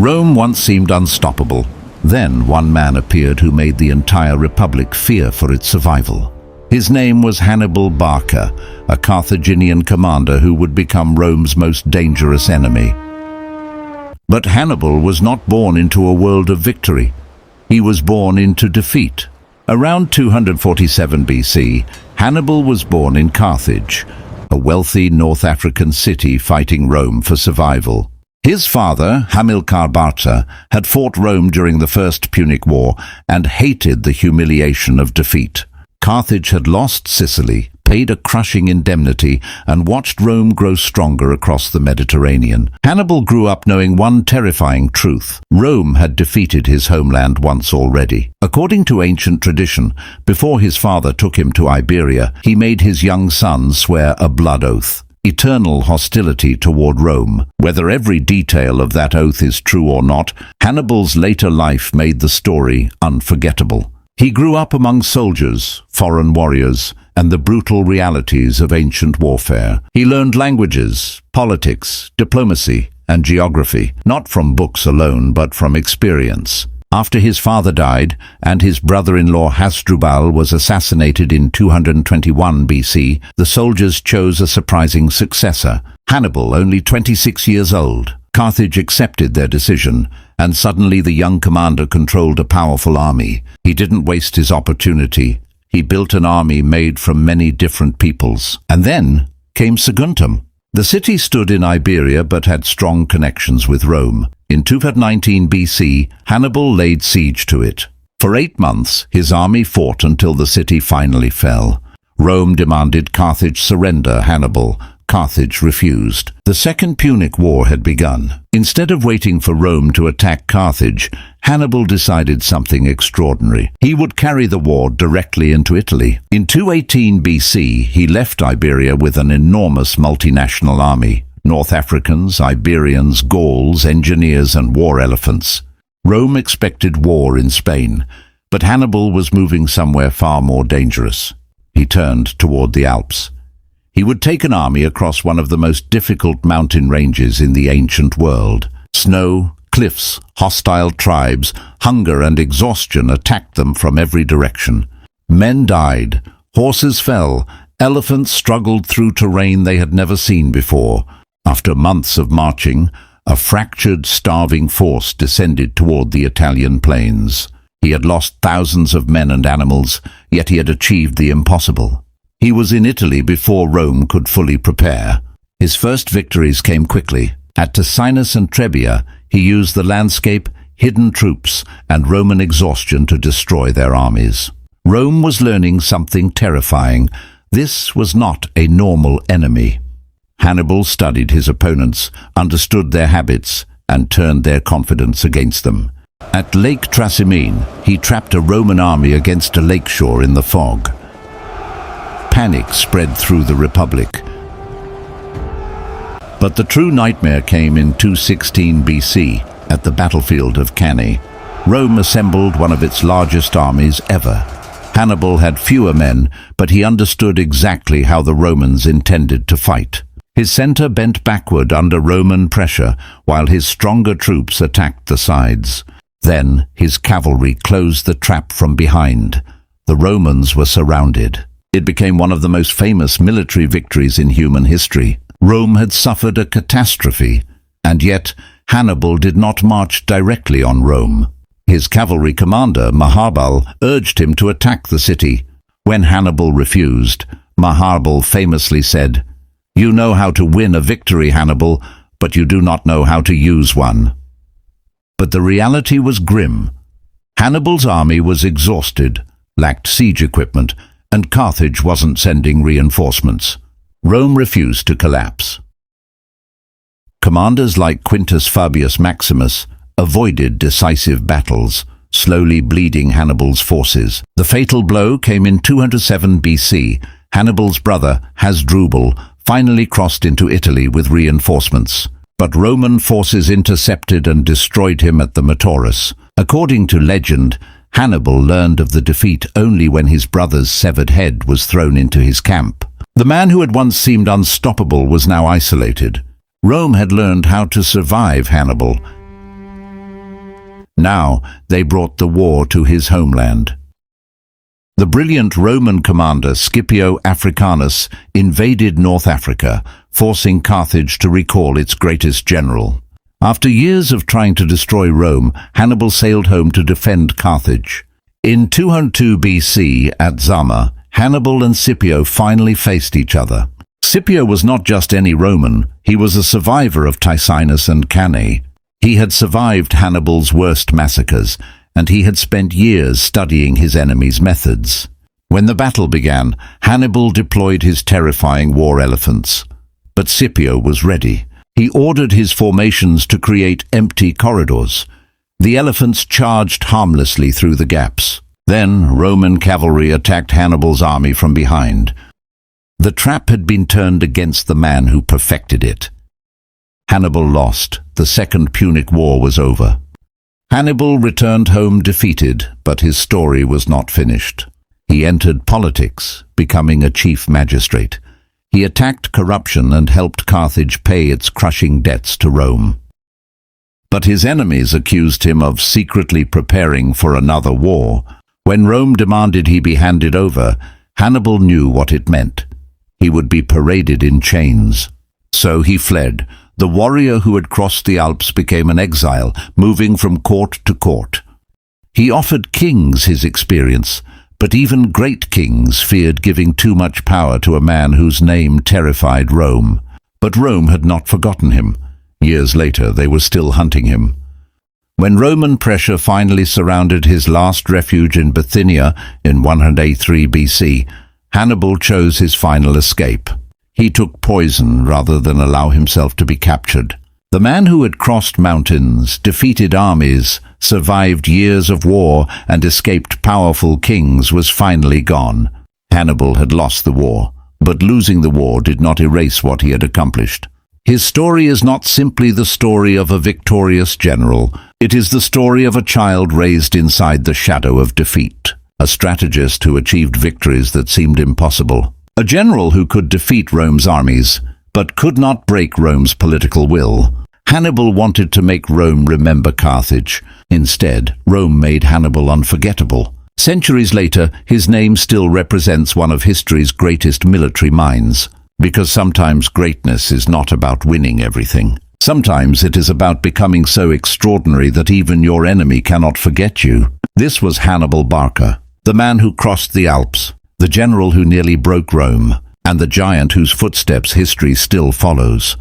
Rome once seemed unstoppable. Then one man appeared who made the entire republic fear for its survival. His name was Hannibal Barca, a Carthaginian commander who would become Rome's most dangerous enemy. But Hannibal was not born into a world of victory. He was born into defeat. Around 247 BC, Hannibal was born in Carthage, a wealthy North African city fighting Rome for survival. His father, Hannibal Barca, had fought Rome during the First Punic War and hated the humiliation of defeat. Carthage had lost Sicily, paid a crushing indemnity, and watched Rome grow stronger across the Mediterranean. Hannibal grew up knowing one terrifying truth: Rome had defeated his homeland once already. According to ancient tradition, before his father took him to Iberia, he made his young son swear a blood oath: eternal hostility toward Rome. Whether every detail of that oath is true or not, Hannibal's later life made the story unforgettable. He grew up among soldiers, foreign warriors, and the brutal realities of ancient warfare. He learned languages, politics, diplomacy, and geography, not from books alone, but from experience. After his father died and his brother-in-law Hasdrubal was assassinated in 221 BC, the soldiers chose a surprising successor, Hannibal, only 26 years old. Carthage accepted their decision, and suddenly the young commander controlled a powerful army. He didn't waste his opportunity. He built an army made from many different peoples. And then came Saguntum. The city stood in Iberia but had strong connections with Rome. In 219 BC, Hannibal laid siege to it. For 8 months, his army fought until the city finally fell. Rome demanded Carthage surrender Hannibal. Carthage refused. The Second Punic War had begun. Instead of waiting for Rome to attack Carthage, Hannibal decided something extraordinary. He would carry the war directly into Italy. In 218 BC, he left Iberia with an enormous multinational army: North Africans, Iberians, Gauls, engineers, and war elephants. Rome expected war in Spain, but Hannibal was moving somewhere far more dangerous. He turned toward the Alps. He would take an army across one of the most difficult mountain ranges in the ancient world. Snow, cliffs, hostile tribes, hunger and exhaustion attacked them from every direction. Men died, horses fell, elephants struggled through terrain they had never seen before. After months of marching, a fractured, starving force descended toward the Italian plains. He had lost thousands of men and animals, yet he had achieved the impossible. He was in Italy before Rome could fully prepare. His first victories came quickly. At Ticinus and Trebia, he used the landscape, hidden troops, and Roman exhaustion to destroy their armies. Rome was learning something terrifying. This was not a normal enemy. Hannibal studied his opponents, understood their habits, and turned their confidence against them. At Lake Trasimene, he trapped a Roman army against a lakeshore in the fog. Panic spread through the Republic. But the true nightmare came in 216 BC at the battlefield of Cannae. Rome assembled one of its largest armies ever. Hannibal had fewer men, but he understood exactly how the Romans intended to fight. His center bent backward under Roman pressure, while his stronger troops attacked the sides. Then his cavalry closed the trap from behind. The Romans were surrounded. It became one of the most famous military victories in human history. Rome had suffered a catastrophe, and yet Hannibal did not march directly on Rome. His cavalry commander, Meharbal, urged him to attack the city. When Hannibal refused, Meharbal famously said, "You know how to win a victory, Hannibal, but you do not know how to use one." But the reality was grim. Hannibal's army was exhausted, lacked siege equipment, and Carthage wasn't sending reinforcements. Rome refused to collapse. Commanders like Quintus Fabius Maximus avoided decisive battles, slowly bleeding Hannibal's forces. The fatal blow came in 207 BC. Hannibal's brother, Hasdrubal, finally crossed into Italy with reinforcements. But Roman forces intercepted and destroyed him at the Metaurus. According to legend, Hannibal learned of the defeat only when his brother's severed head was thrown into his camp. The man who had once seemed unstoppable was now isolated. Rome had learned how to survive Hannibal. Now they brought the war to his homeland. The brilliant Roman commander Scipio Africanus invaded North Africa, forcing Carthage to recall its greatest general. After years of trying to destroy Rome, Hannibal sailed home to defend Carthage. In 202 BC, at Zama, Hannibal and Scipio finally faced each other. Scipio was not just any Roman, he was a survivor of Trasimene and Cannae. He had survived Hannibal's worst massacres, and he had spent years studying his enemy's methods. When the battle began, Hannibal deployed his terrifying war elephants. But Scipio was ready. He ordered his formations to create empty corridors. The elephants charged harmlessly through the gaps. Then Roman cavalry attacked Hannibal's army from behind. The trap had been turned against the man who perfected it. Hannibal lost. The Second Punic War was over. Hannibal returned home defeated, but his story was not finished. He entered politics, becoming a chief magistrate. He attacked corruption and helped Carthage pay its crushing debts to Rome. But his enemies accused him of secretly preparing for another war. When Rome demanded he be handed over, Hannibal knew what it meant. He would be paraded in chains. So he fled. The warrior who had crossed the Alps became an exile, moving from court to court. He offered kings his experience, but even great kings feared giving too much power to a man whose name terrified Rome. But Rome had not forgotten him. Years later, they were still hunting him. When Roman pressure finally surrounded his last refuge in Bithynia in 183 BC, Hannibal chose his final escape. He took poison rather than allow himself to be captured. The man who had crossed mountains, defeated armies, survived years of war, and escaped powerful kings was finally gone. Hannibal had lost the war, but losing the war did not erase what he had accomplished. His story is not simply the story of a victorious general. It is the story of a child raised inside the shadow of defeat, a strategist who achieved victories that seemed impossible. A general who could defeat Rome's armies, but could not break Rome's political will. Hannibal wanted to make Rome remember Carthage. Instead, Rome made Hannibal unforgettable. Centuries later, his name still represents one of history's greatest military minds. Because sometimes greatness is not about winning everything. Sometimes it is about becoming so extraordinary that even your enemy cannot forget you. This was Hannibal Barca, the man who crossed the Alps, the general who nearly broke Rome, and the giant whose footsteps history still follows.